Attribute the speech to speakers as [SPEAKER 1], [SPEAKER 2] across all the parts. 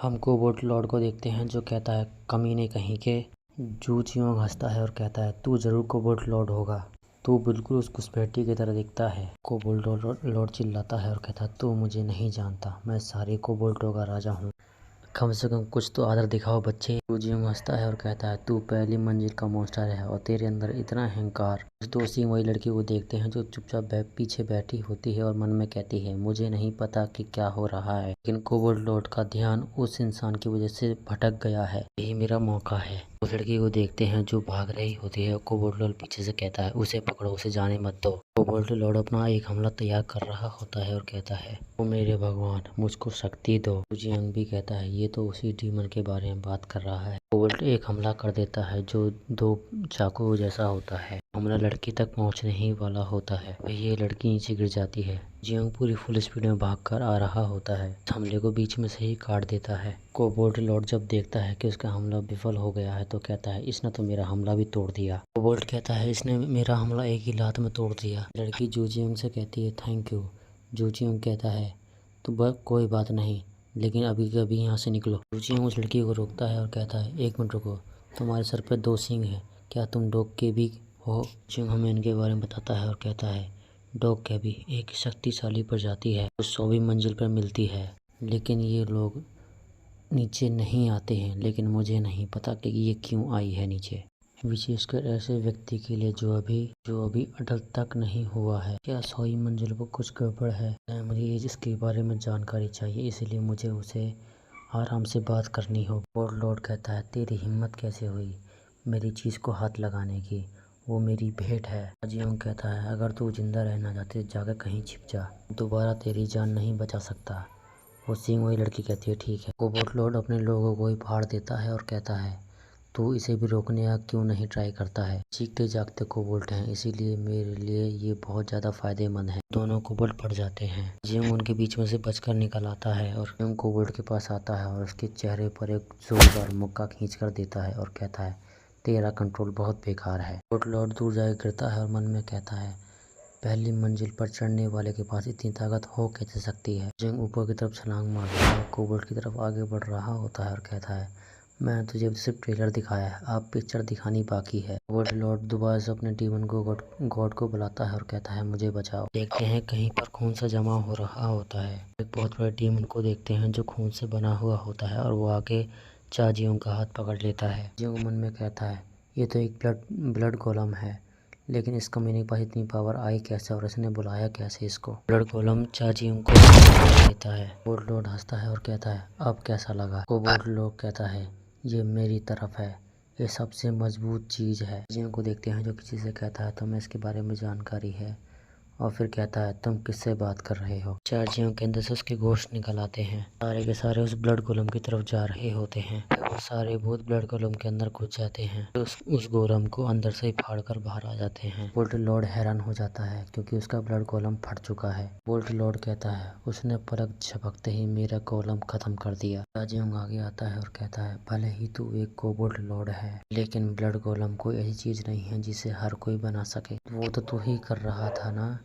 [SPEAKER 1] हम cobalt Lord को देखते हैं जो कहता है कमीने कहीं के। जू चियोंग हंसता है और कहता है तू जरूर कोबोल्ट लॉर्ड होगा। तू बिल्कुल उस घुसपैठी की तरह दिखता है। कोबोल्ट लॉर्ड चिल्लाता है और कहता है तू मुझे नहीं जानता, मैं सारे कोबोल्टों का राजा हूँ। कम से कम कुछ तो आदर दिखाओ बच्चे। जू चियोंग हंसता है और कहता है तू पहली मंजिल का मॉन्स्टर है और तेरे अंदर इतना अहंकार। उस दोषी वही लड़की को देखते हैं जो चुपचाप पीछे बैठी होती है और मन में कहती है मुझे नहीं पता कि क्या हो रहा है, लेकिन कोबोल्ट लॉर्ड का ध्यान उस इंसान की वजह से भटक गया है। यही मेरा मौका है। उस लड़की को देखते हैं जो भाग रही होती है। कोबोल्ट लॉर्ड पीछे से कहता है उसे पकड़ो, उसे जाने मत दो। कोबोल्ट लॉर्ड अपना एक हमला तैयार कर रहा होता है और कहता है ओ मेरे भगवान, मुझको शक्ति दो। जू चियोंग भी कहता है ये तो उसी डीमन के बारे में बात कर रहा है। कोबोल्ट एक हमला कर देता है जो 2 चाकू जैसा होता है। हमला लड़की तक पहुंचने ही वाला होता है, ये लड़की नीचे गिर जाती है। जियोंग पूरी फुल स्पीड में भागकर आ रहा होता है, हमले को बीच में से ही काट देता है। कोबोल्ट लॉर्ड जब देखता है कि उसका हमला विफल हो गया है तो कहता है इसने तो मेरा हमला भी तोड़ दिया। कोबोल्ट कहता है इसने मेरा हमला एक ही लात में तोड़ दिया। लड़की जू चियोंग से कहती है थैंक यू। जू चियोंग कहता है तो कोई बात नहीं, लेकिन अभी के अभी यहाँ से निकलो। जू चियोंग उस लड़की को रोकता है और कहता है एक मिनट रुको, तुम्हारे सर पे 2 सींग है, क्या तुम डॉग के भी हो? चियोंग हमें इनके बारे में बताता है और कहता है डॉग कैबी एक शक्तिशाली प्रजाति है जो 100वीं मंजिल पर मिलती है, लेकिन ये लोग नीचे नहीं आते हैं। लेकिन मुझे नहीं पता कि ये क्यों आई है नीचे, विशेषकर ऐसे व्यक्ति के लिए जो अभी अडल्ट तक नहीं हुआ है। क्या 100वीं मंजिल पर कुछ गड़बड़ है? मुझे इसके बारे में जानकारी चाहिए, इसलिए मुझे उसे आराम से बात करनी हो। कोबोल्ट लॉर्ड कहता है तेरी हिम्मत कैसे हुई मेरी चीज़ को हाथ लगाने की, वो मेरी भेंट है। जियोंग कहता है अगर तू जिंदा रहना चाहती जाकर कहीं छिप जा, दोबारा तेरी जान नहीं बचा सकता। वो सिंह वही लड़की कहती है ठीक है। कोबोल्ट लॉर्ड अपने लोगों को ही फाड़ देता है और कहता है तू इसे भी रोकने का क्यों नहीं ट्राई करता है। चीखते जागते कोबोल्ट हैं, इसीलिए मेरे लिए ये बहुत ज़्यादा फायदेमंद है। दोनों कोबोल्ट पड़ जाते हैं। जियोंग उनके बीच में से बचकर निकल आता है और जियोंग कोबोल्ट के पास आता है और उसके चेहरे पर एक जोरदार मुक्का खींच कर देता है और कहता है तेरा कंट्रोल बहुत बेकार है। कोबोल्ट लॉर्ड दूर जाकर गिरता है और मन में कहता है पहली मंजिल पर चढ़ने वाले के पास इतनी ताकत हो कैसे सकती है। जियोंग ऊपर की तरफ छलांग मारता है, कोबोल्ट की तरफ आगे बढ़ रहा होता है और कहता है मैंने तुझे सिर्फ ट्रेलर दिखाया है, अब पिक्चर दिखानी बाकी है। कोबोल्ट लॉर्ड दोबारा से अपने डीमन को गॉड को बुलाता है और कहता है मुझे बचाओ। देखते हैं कहीं पर खून सा जमा हो रहा होता है। एक बहुत बड़े डीमन को देखते हैं जो खून से बना हुआ होता है और वो आके चा जियोंग का हाथ पकड़ लेता है। जियोंग मन में कहता है ये तो एक ब्लड गोलम है, लेकिन इस कमीने के पास इतनी पावर आई कैसे और इसने बुलाया कैसे इसको। ब्लड गोलम चा जियोंग को देता है। कोबोल्ट लॉर्ड हंसता है और कहता है अब कैसा लगा। कोबोल्ट लॉर्ड कहता है ये मेरी तरफ है, ये सबसे मजबूत चीज़ है। जियोंग को देखते हैं जो किसी से कहता है तुम्हें इसके बारे में जानकारी है, और फिर कहता है तुम किससे बात कर रहे हो। चार जियोंग के अंदर से उसके गोश्त निकल आते हैं, सारे के सारे उस ब्लड गोलम की तरफ जा रहे होते हैं। वो सारे भूत ब्लड गोलम के अंदर घुस जाते हैं, उस गोलम को अंदर से ही फाड़ कर बाहर आ जाते हैं। बोल्ट लॉर्ड हैरान हो जाता है क्योंकि उसका ब्लड गोलम फट चुका है। बोल्ट लॉर्ड कहता है उसने पलक झपकते ही मेरा गोलम खत्म कर दिया। जियोंग आगे आता है और कहता है भले ही तू एक कोबोल्ट लॉर्ड है, लेकिन ब्लड गोलम कोई ऐसी चीज नहीं है जिसे हर कोई बना सके। वो तो तू ही कर रहा था ना,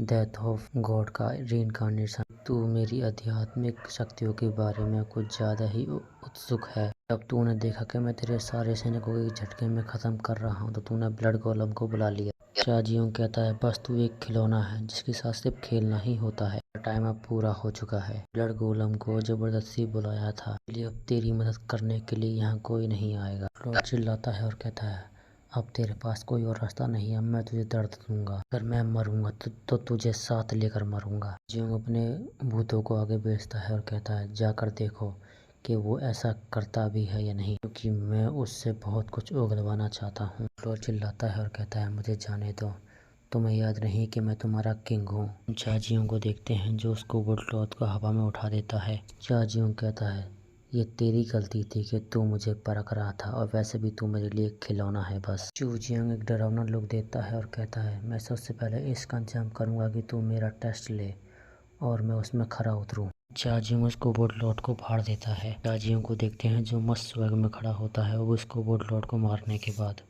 [SPEAKER 1] डेथ ऑफ गॉड का रीइंकार्नेशन। तू मेरी आध्यात्मिक शक्तियों के बारे में कुछ ज़्यादा ही उत्सुक है। जब तूने देखा कि मैं तेरे सारे सैनिकों के झटके में ख़त्म कर रहा हूँ तो तूने ब्लड गोलम को बुला लिया। चा जियोंग कहता है बस तू एक खिलौना है जिसके साथ सिर्फ खेलना ही होता है, टाइम अब पूरा हो चुका है। ब्लड गोलम को जबरदस्ती बुलाया था, इसलिए अब तेरी मदद करने के लिए यहाँ कोई नहीं आएगा। लॉर्ड चिल्लाता है और कहता है अब तेरे पास कोई और रास्ता नहीं है, मैं तुझे दर्द दूंगा। अगर मैं मरूंगा तो तुझे साथ लेकर मरूंगा। जियोंग अपने भूतों को आगे भेजता है और कहता है जाकर देखो कि वो ऐसा करता भी है या नहीं, क्योंकि मैं उससे बहुत कुछ उगलवाना चाहता हूँ। लॉर्ड चिल्लाता है और कहता है मुझे जाने दो, तुम्हें याद नहीं कि मैं तुम्हारा किंग हूँ। चा जियोंग को देखते हैं जो उसको कोबोल्ट लॉर्ड को हवा में उठा देता है। चा जियोंग कहता है ये तेरी गलती थी कि तू मुझे परख रहा था, और वैसे भी तू मेरे लिए खिलौना है बस। जू चियोंग एक डरावना लुक देता है और कहता है मैं सबसे पहले इसका इंतजाम करूंगा कि तू मेरा टेस्ट ले और मैं उसमें खरा उतरूं। चा जियोंग उस कोबोल्ट लॉर्ड को फाड़ देता है। चा जियोंग को देखते हैं जो मस्त स्वर्ग में खड़ा होता है वो उस कोबोल्ट लॉर्ड को मारने के बाद।